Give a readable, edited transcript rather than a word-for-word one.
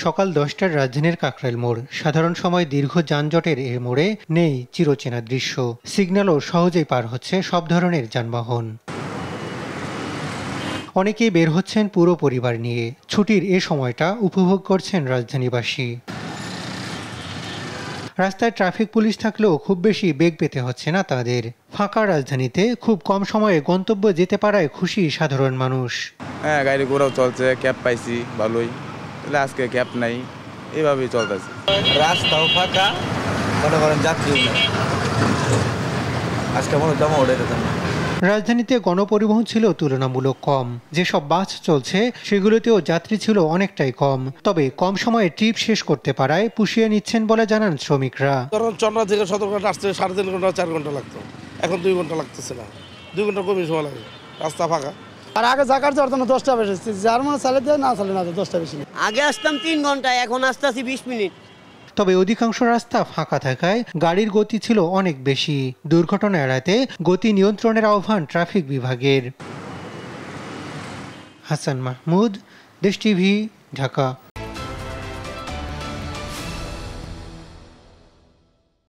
সকাল 10টার রাজধানীর কাকরাইল মোড়। সাধারণ সময় দীর্ঘ যানজটের এ মোড়ে নেই চিরচেনা দৃশ্য। সিগন্যালও সহজেই পার হচ্ছে সব ধরনের যানবাহন। অনেকেই বের হচ্ছেন পুরো পরিবার নিয়ে। ছুটির এ সময়টা উপভোগ করছেন রাজধানীবাসী। রাস্তায় ট্রাফিক পুলিশ থাকলেও খুব বেশি বেগ পেতে হচ্ছে না তাদের। ফাঁকা রাজধানীতে খুব কম সময়ে গন্তব্য যেতে পারায় খুশি সাধারণ মানুষ। হ্যাঁ, গাড়ি ঘোড়াও চলছে, ক্যাব পাইছি ভালোই, তাহলে আজকে ক্যাব নাই, এইভাবেই চলতেছে। রাস্তাও ফাঁকা, মনে করেন যাত্রীও নেই, আজকে মনে জমা ওঠে যেতাম। রাজধানীতে গণপরিবহন ছিল তুলনামূলক কম। যেসব বাস চলছে সেগুলোতেও যাত্রী ছিল অনেকটাই কম। তবে কম সময়ে ট্রিপ শেষ করতে পারায় পুষিয়ে নিচ্ছেন বলে জানান শ্রমিকরা। কারণ চন্দ্রা থেকে সদরঘাট আসতে 3.5 ঘন্টা 4 ঘন্টা লাগতো, এখন 2 ঘন্টা লাগতেছে না, 2 ঘন্টা কমই সময় লাগে, রাস্তা ফাঁকা। আর আগে জাকার যাওয়ার জন্য 10টা বেশি, যার মনে চালে দেয় না চালে না 10টা বেশি। আগে আসতাম 3 ঘন্টা, এখন আসতেছি 20 মিনিট। তবে অধিকাংশ রাস্তা ফাঁকা থাকায় গাড়ির গতি ছিল অনেক বেশি। দুর্ঘটনা এড়াতে গতি নিয়ন্ত্রণের আহ্বান ট্রাফিক বিভাগের। হাসান মাহমুদ, দেশ টিভি, ঢাকা।